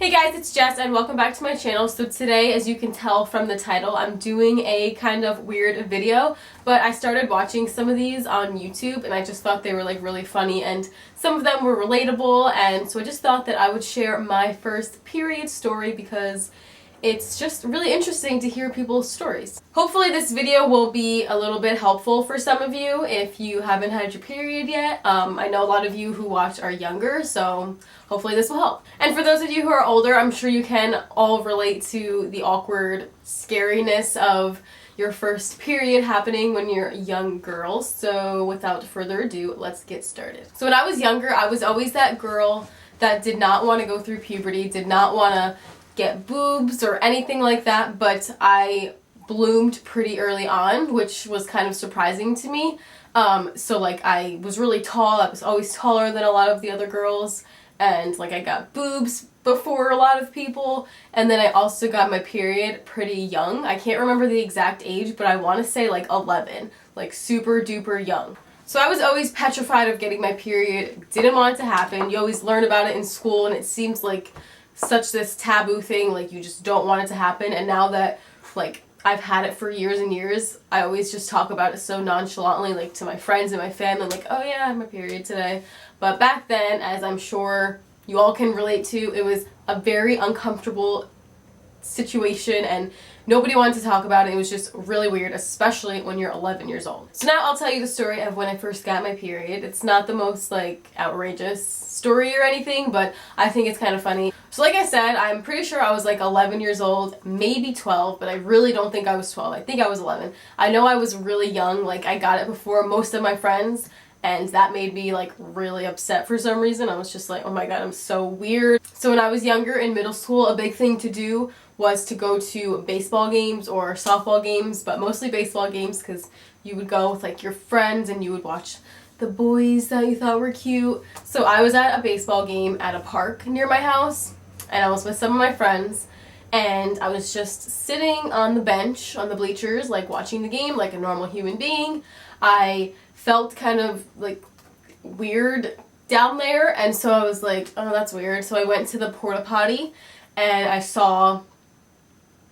Hey guys, it's Jess and welcome back to my channel. So today, as you can tell from the title, I'm doing a kind of weird video, but I started watching some of these on YouTube and I just thought they were like really funny and some of them were relatable, and so I just thought that I would share my first period story because it's just really interesting to hear people's stories. Hopefully this video will be a little bit helpful for some of you if you haven't had your period yet. I know a lot of you who watch are younger, so hopefully this will help. And for those of you who are older, I'm sure you can all relate to the awkward scariness of your first period happening when you're young girls. So without further ado, let's get started. So when I was younger, I was always that girl that did not want to go through puberty, did not want to get boobs or anything like that, but I bloomed pretty early on, which was kind of surprising to me. So like I was really tall, I was always taller than a lot of the other girls, and like I got boobs before a lot of people, and then I also got my period pretty young. I can't remember the exact age, but I want to say like 11, like super duper young. So I was always petrified of getting my period, didn't want it to happen. You always learn about it in school and it seems like such this taboo thing, like you just don't want it to happen. And now that like I've had it for years and years, I always just talk about it so nonchalantly, like to my friends and my family, like, oh yeah, I had my period today. But back then, as I'm sure you all can relate to, it was a very uncomfortable situation and nobody wanted to talk about it. It was just really weird, especially when you're 11 years old. So now I'll tell you the story of when I first got my period. It's not the most like outrageous story or anything, but I think it's kind of funny. So like I said, I'm pretty sure I was like 11 years old, maybe 12, but I really don't think I was 12. I think I was 11. I know I was really young, like I got it before most of my friends, and that made me like really upset for some reason. I was just like, oh my god, I'm so weird. So when I was younger in middle school, a big thing to do was to go to baseball games or softball games, but mostly baseball games because you would go with like your friends and you would watch the boys that you thought were cute. So I was at a baseball game at a park near my house and I was with some of my friends and I was just sitting on the bench, on the bleachers, like watching the game like a normal human being. I felt kind of like weird down there, and so I was like, oh, that's weird. So I went to the porta potty and I saw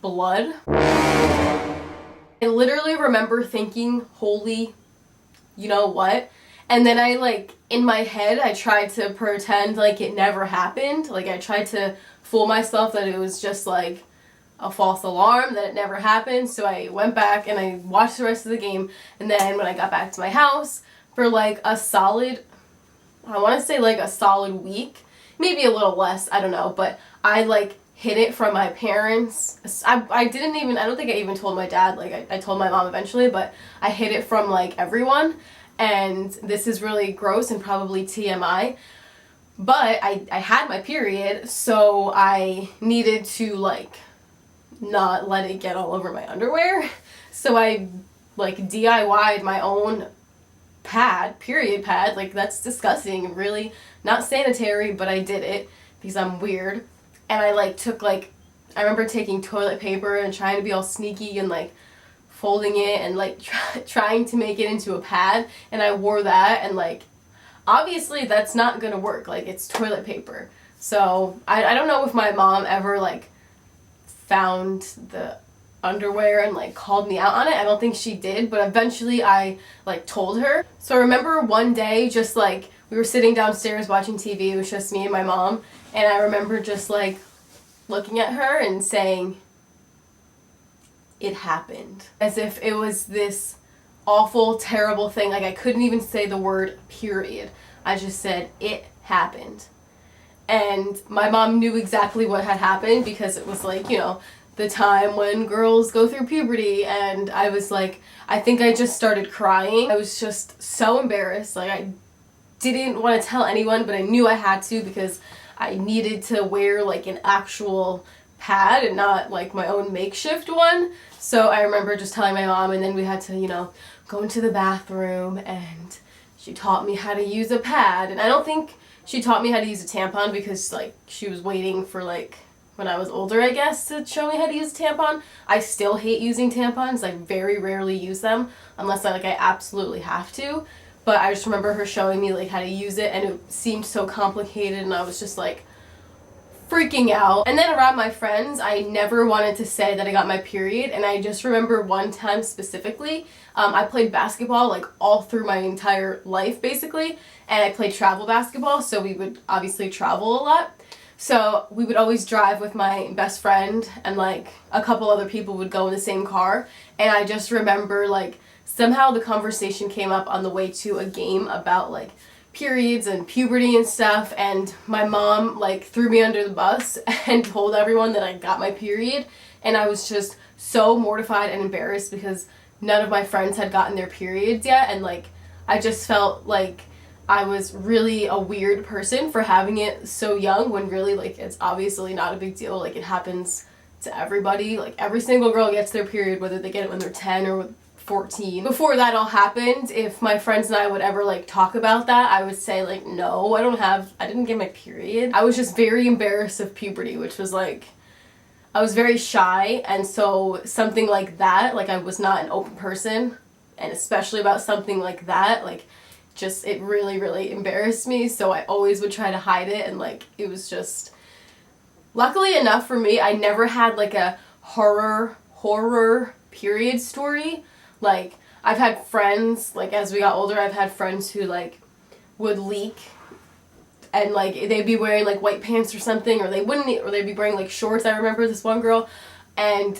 blood. I literally remember thinking, holy, you know what? And then I like, in my head, I tried to pretend like it never happened. Like I tried to fool myself that it was just like a false alarm, that it never happened. So I went back and I watched the rest of the game, and then when I got back to my house for like a solid, I want to say like a solid week, maybe a little less, I don't know, but I like hid it from my parents. I didn't even, I don't think I even told my dad, like I told my mom eventually, but I hid it from like everyone, and this is really gross and probably TMI, but I had my period, so I needed to like not let it get all over my underwear. So I like DIY'd my own pad, period pad. Like that's disgusting, really not sanitary, but I did it because I'm weird. And I like took like, I remember taking toilet paper and trying to be all sneaky and like folding it and like trying to make it into a pad, and I wore that, and like obviously that's not gonna work, like it's toilet paper. So I don't know if my mom ever like found the underwear and like called me out on it. I don't think she did, but eventually I like told her. So I remember one day just like we were sitting downstairs watching TV, it was just me and my mom, and I remember just like looking at her and saying, it happened, as if it was this awful, terrible thing. Like I couldn't even say the word period. I just said, it happened. And my mom knew exactly what had happened because it was like, you know, the time when girls go through puberty, and I was like, I think I just started crying. I was just so embarrassed. Like I didn't want to tell anyone, but I knew I had to because I needed to wear like an actual pad and not like my own makeshift one. So I remember just telling my mom, and then we had to, you know, go into the bathroom and she taught me how to use a pad. And I don't think she taught me how to use a tampon because like she was waiting for like when I was older, I guess, to show me how to use a tampon. I still hate using tampons. I very rarely use them unless I absolutely have to. But I just remember her showing me like how to use it, and it seemed so complicated, and I was just like, freaking out. And then around my friends, I never wanted to say that I got my period, and I just remember one time specifically, I played basketball like all through my entire life basically, and I played travel basketball, so we would obviously travel a lot. So we would always drive with my best friend, and like a couple other people would go in the same car, and I just remember like somehow the conversation came up on the way to a game about like periods and puberty and stuff, and my mom like threw me under the bus and told everyone that I got my period, and I was just so mortified and embarrassed because none of my friends had gotten their periods yet, and like I just felt like I was really a weird person for having it so young, when really like it's obviously not a big deal. Like it happens to everybody. Like every single girl gets their period, whether they get it when they're 10 or 14. Before that all happened, if my friends and I would ever like talk about that, I would say like, no, I didn't get my period. I was just very embarrassed of puberty, which was like, I was very shy, and so something like that, like I was not an open person, and especially about something like that, like just it really, really embarrassed me, so I always would try to hide it, and like it was just, luckily enough for me, I never had like a horror period story. Like, I've had friends, like, as we got older, I've had friends who, like, would leak, and, like, they'd be wearing, like, white pants or something, or they'd be wearing, like, shorts. I remember this one girl, and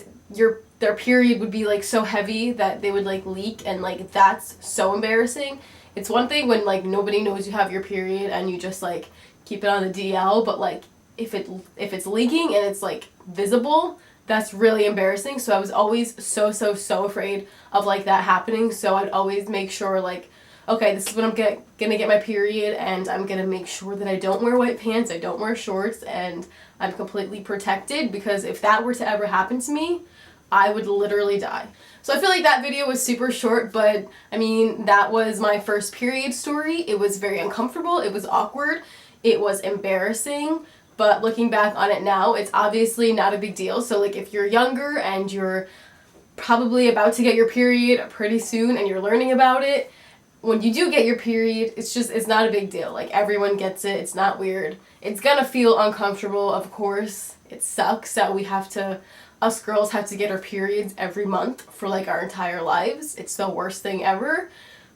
their period would be, like, so heavy that they would, like, leak, and, like, that's so embarrassing. It's one thing when, like, nobody knows you have your period, and you just, like, keep it on the DL, but, like, if it's leaking and it's, like, visible, that's really embarrassing. So I was always so afraid of like that happening, so I'd always make sure like, okay, this is when I'm gonna get my period, and I'm gonna make sure that I don't wear white pants, I don't wear shorts, and I'm completely protected, because if that were to ever happen to me, I would literally die. So I feel like that video was super short, but I mean, that was my first period story. It was very uncomfortable, it was awkward, it was embarrassing. But looking back on it now, it's obviously not a big deal. So like if you're younger and you're probably about to get your period pretty soon and you're learning about it, when you do get your period, it's not a big deal. Like everyone gets it, it's not weird. It's gonna feel uncomfortable, of course. It sucks that us girls have to get our periods every month for like our entire lives. It's the worst thing ever.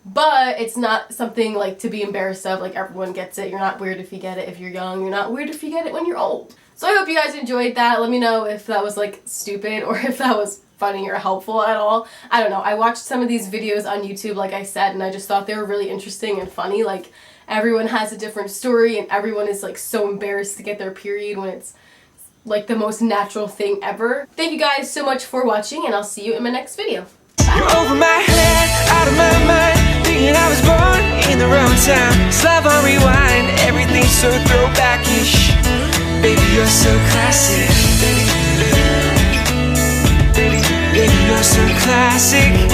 But it's not something like to be embarrassed of. Like everyone gets it. You're not weird if you get it if you're young. You're not weird if you get it when you're old. So I hope you guys enjoyed that. Let me know if that was like stupid or if that was funny or helpful at all. I don't know. I watched some of these videos on YouTube, like I said, and I just thought they were really interesting and funny. Like everyone has a different story, and everyone is like so embarrassed to get their period when it's like the most natural thing ever. Thank you guys so much for watching, and I'll see you in my next video. Bye. You're over my head, out of my mind. Thinking I was born in the wrong time. Slave on rewind, everything's so throwback-ish. Baby, you're so classic. Baby, you're so classic.